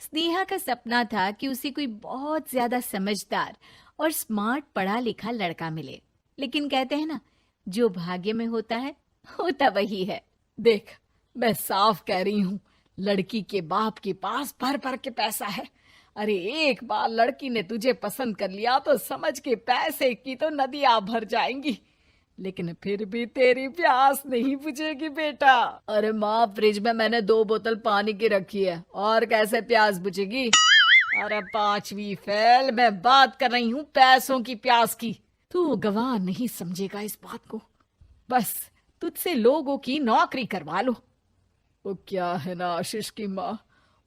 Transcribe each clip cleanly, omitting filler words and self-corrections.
स्नेहा का सपना था कि उसे कोई बहुत ज्यादा समझदार और स्मार्ट पढ़ा लिखा लड़का मिले। लेकिन कहते हैं ना, जो भाग्य में होता है होता वही है। देख, मैं साफ कह रही हूँ, लड़की के बाप के पास भर भर के पैसा है। अरे एक बार लड़की ने तुझे पसंद कर लिया तो समझ के पैसे की तो नदियां भर जाएंगी, लेकिन फिर भी तेरी प्यास नहीं बुझेगी बेटा। अरे माँ, फ्रिज में मैंने 2 बोतल पानी की रखी है, और कैसे प्यास बुझेगी? अरे पांचवी फेल, मैं बात कर रही हूँ पैसों की प्यास की। तू गवाह नहीं समझेगा इस बात को। बस तुझसे लोगों की नौकरी करवा लो। वो क्या है ना आशीष की माँ,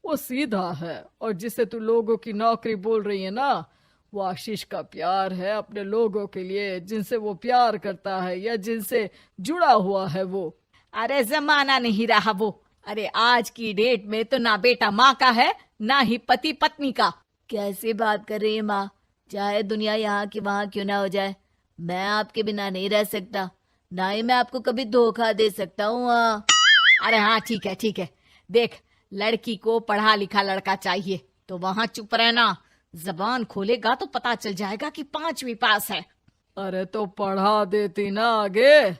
वो सीधा है, और जिसे तू लोगों की नौकरी बोल रही है ना, वो आशीष का प्यार है अपने लोगों के लिए, जिनसे वो प्यार करता है या जिनसे जुड़ा हुआ है वो। अरे जमाना नहीं रहा वो। अरे आज की डेट में तो ना बेटा माँ का है, ना ही पति पत्नी का। कैसी बात कर रही है माँ? चाहे दुनिया यहाँ की वहाँ क्यों ना हो जाए, मैं आपके बिना नहीं रह सकता, ना ही मैं आपको कभी धोखा दे सकता हूँ। अरे हाँ, ठीक है ठीक है। देख, लड़की को पढ़ा लिखा लड़का चाहिए तो वहां चुप रहना। जबान खोलेगा तो पता चल जाएगा कि पांचवी पास है। अरे तो पढ़ा देती ना आगे।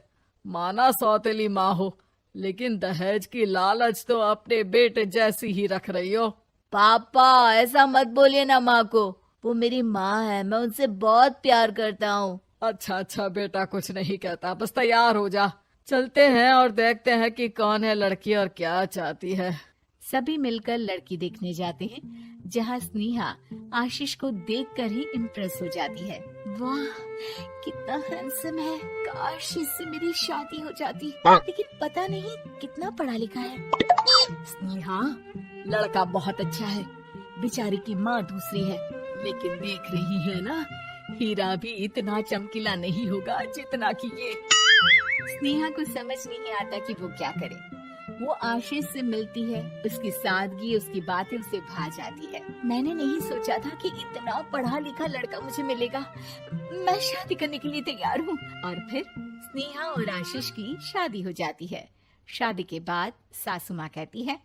माना सौतेली माँ हो, लेकिन दहेज की लालच तो अपने बेटे जैसी ही रख रही हो। पापा ऐसा मत बोलिए ना माँ को, वो मेरी माँ है, मैं उनसे बहुत प्यार करता हूँ। अच्छा अच्छा बेटा, कुछ नहीं कहता, बस तैयार हो जा, चलते हैं और देखते हैं कि कौन है लड़की और क्या चाहती है। सभी मिलकर लड़की देखने जाते हैं, जहाँ स्नेहा आशीष को देखकर ही इम्प्रेस हो जाती है। वाह, कितना हैंडसम है। काश इससे मेरी शादी हो जाती, लेकिन पता नहीं कितना पढ़ा लिखा है। स्नेहा, लड़का बहुत अच्छा है, बेचारी की माँ दूसरी है, लेकिन देख रही है ना, हीरा भी इतना चमकीला नहीं होगा जितना कि ये। स्नेहा को समझ नहीं आता कि वो क्या करे। वो आशीष से मिलती है, उसकी सादगी, उसकी बातें उसे भा जाती है। मैंने नहीं सोचा था कि इतना पढ़ा लिखा लड़का मुझे मिलेगा। मैं शादी करने के लिए तैयार हूँ। और फिर स्नेहा और आशीष की शादी हो जाती है। शादी के बाद सासू माँ कहती है,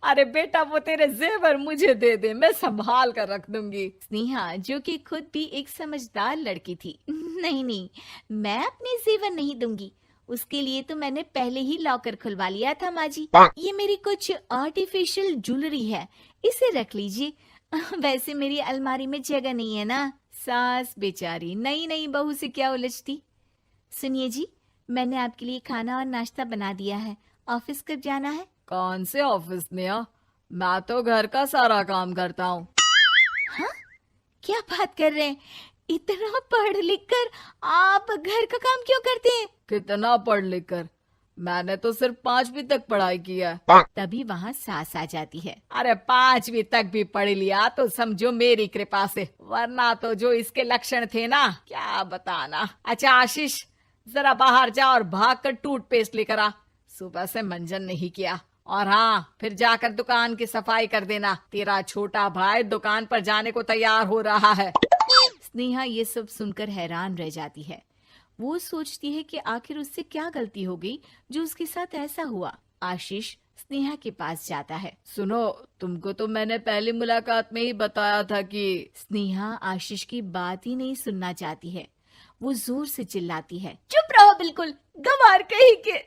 अरे बेटा, वो तेरे जेवर मुझे दे दे, मैं संभाल कर रख दूंगी। स्नेहा, जो कि खुद भी एक समझदार लड़की थी, नहीं नहीं, मैं अपने जेवर नहीं दूंगी। उसके लिए तो मैंने पहले ही लॉकर खुलवा लिया था माँ जी। ये मेरी कुछ आर्टिफिशियल ज्वेलरी है, इसे रख लीजिए। वैसे मेरी अलमारी में जगह नहीं है ना। सास बेचारी नई नई बहू से क्या उलझती। सुनिए जी, मैंने आपके लिए खाना और नाश्ता बना दिया है। ऑफिस कब जाना है? कौन से ऑफिस में? मैं तो घर का सारा काम करता हूँ। हाँ, क्या बात कर रहे हैं? इतना पढ़ लिख कर आप घर का काम क्यों करते हैं? कितना पढ़ लिख कर? मैंने तो सिर्फ 5वीं तक पढ़ाई की है। तभी वहाँ सास आ जाती है। अरे 5वीं तक भी पढ़ लिया तो समझो मेरी कृपा से, वरना तो जो इसके लक्षण थे ना, क्या बताना। अच्छा आशीष, जरा बाहर जा और भाग कर टूथपेस्ट लेकर आ। सुबह से मंजन नहीं किया। और हाँ, फिर जाकर दुकान की सफाई कर देना। तेरा छोटा भाई दुकान पर जाने को तैयार हो रहा है। स्नेहा ये सब सुनकर हैरान रह जाती है। वो सोचती है कि आखिर उससे क्या गलती हो गई जो उसके साथ ऐसा हुआ। आशीष स्नेहा के पास जाता है। सुनो, तुमको तो मैंने पहली मुलाकात में ही बताया था कि। स्नेहा आशीष की बात ही नहीं सुनना चाहती है। वो जोर से चिल्लाती है, चुप रहो बिल्कुल, गंवार कहीं के।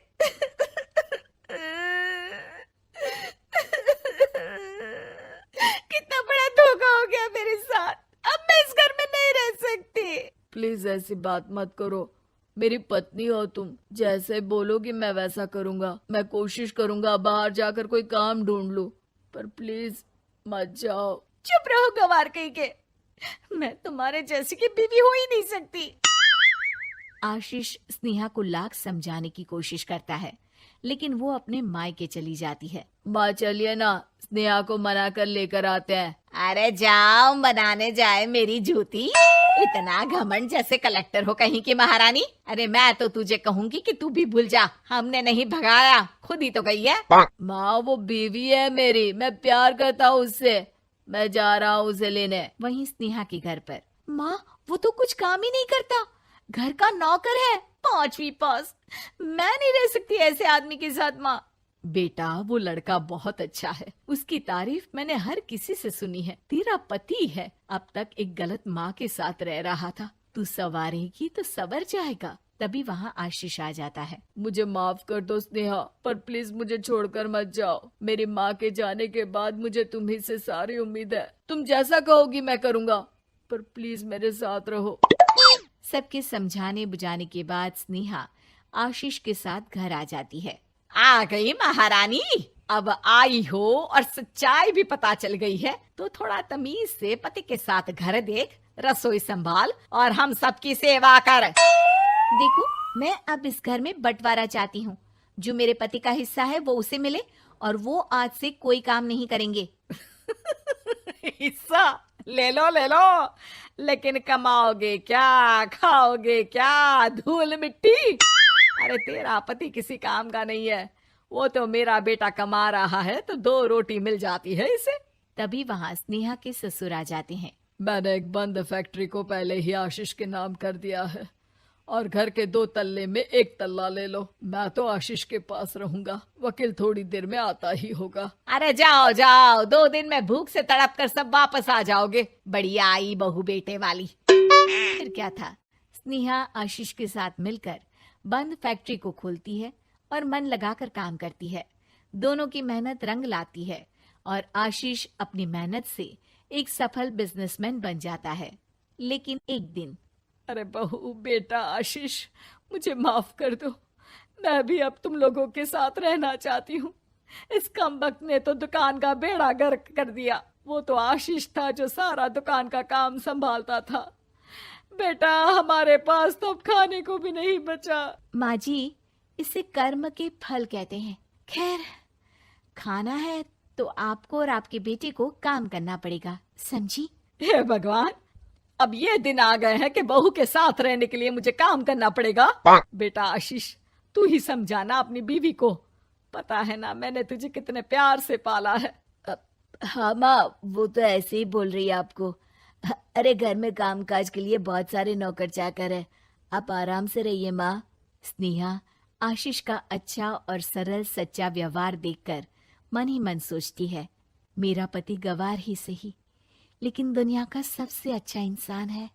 कितना बड़ा धोखा हो गया मेरे साथ। अब मैं इस घर में नहीं रह सकती। प्लीज ऐसी बात मत करो, मेरी पत्नी हो तुम, जैसे बोलोगी मैं वैसा करूंगा। मैं कोशिश करूंगा बाहर जाकर कोई काम ढूंढ लूं, पर प्लीज मत जाओ। चुप रहो गंवार कहीं के, मैं तुम्हारे जैसी की बीवी हो ही नहीं सकती। आशीष स्नेहा को लाख समझाने की कोशिश करता है, लेकिन वो अपने मायके चली जाती है। माँ चलिए ना, स्नेहा को मना कर लेकर आते हैं। अरे जाओ, बनाने जाए मेरी जूती। इतना घमंड, जैसे कलेक्टर हो कहीं की महारानी। अरे मैं तो तुझे कहूंगी कि तू भी भूल जा, हमने नहीं भगाया, खुद ही तो गई है। माँ वो बीवी है मेरी, मैं प्यार करता हूँ उससे, मैं जा रहा हूँ उसे लेने। वहीं स्नेहा के घर पर, माँ वो तो कुछ काम ही नहीं करता, घर का नौकर है, 5वीं पास। मैं नहीं रह सकती ऐसे आदमी के साथ माँ। बेटा वो लड़का बहुत अच्छा है, उसकी तारीफ मैंने हर किसी से सुनी है। तेरा पति है, अब तक एक गलत माँ के साथ रह रहा था, तू संवारेगी तो संवर जाएगा। तभी वहाँ आशीष आ जाता है। मुझे माफ कर दो स्नेहा, पर प्लीज मुझे छोड़कर मत जाओ। मेरी माँ के जाने के बाद मुझे तुम्ही से सारी उम्मीद है। तुम जैसा कहोगी मैं करूँगा, पर प्लीज मेरे साथ रहो। सबके समझाने बुझाने के बाद स्नेहा आशीष के साथ घर आ जाती है। आ गई महारानी, अब आई हो और सच्चाई भी पता चल गई है, तो थोड़ा तमीज से पति के साथ घर देख, रसोई संभाल और हम सबकी सेवा कर। देखो, मैं अब इस घर में बंटवारा चाहती हूँ। जो मेरे पति का हिस्सा है वो उसे मिले और वो आज से कोई काम नहीं करेंगे। हिस्सा ले लो, लेकिन कमाओगे क्या, खाओगे क्या, धूल मिट्टी। अरे तेरा पति किसी काम का नहीं है, वो तो मेरा बेटा कमा रहा है तो 2 रोटी मिल जाती है इसे। तभी वहाँ स्नेहा के ससुर आ जाते हैं। मैंने एक बंद फैक्ट्री को पहले ही आशीष के नाम कर दिया है और घर के 2 तल्ले में 1 तल्ला ले लो। मैं तो आशीष के पास रहूंगा, वकील थोड़ी देर में आता ही होगा। अरे जाओ जाओ, 2 दिन में भूख से तड़प कर सब वापस आ जाओगे। बढ़िया आई बहू बेटे वाली। फिर क्या था, स्नेहा आशीष के साथ मिलकर बंद फैक्ट्री को खोलती है और मन लगाकर काम करती है। दोनों की मेहनत रंग लाती है और आशीष अपनी मेहनत से एक सफल बिजनेसमैन बन जाता है। लेकिन एक दिन, अरे बहू बेटा आशीष, मुझे माफ कर दो, मैं भी अब तुम लोगों के साथ रहना चाहती हूँ। इस कमबख्त ने तो दुकान का बेड़ा गर्क कर दिया। वो तो आशीष था जो सारा दुकान का काम संभालता था। बेटा हमारे पास तो अब खाने को भी नहीं बचा। माँ जी, इसे कर्म के फल कहते हैं। खैर, खाना है तो आपको और आपके बेटे को काम करना पड़ेगा, समझी? हे भगवान, अब ये दिन आ गए हैं कि बहू के साथ रहने के लिए मुझे काम करना पड़ेगा। बेटा आशीष, तू ही समझाना अपनी बीवी को। पता है ना मैंने तुझे कितने प्यार से पाला है। हाँ माँ, वो तो ऐसे ही बोल रही है आपको। अरे घर में कामकाज के लिए बहुत सारे नौकर चाकर है, आप आराम से रहिए माँ। स्नेहा आशीष का अच्छा और सरल सच्चा व्यवहार देखकर मन ही मन सोचती है, मेरा पति गवार ही सही, लेकिन दुनिया का सबसे अच्छा इंसान है।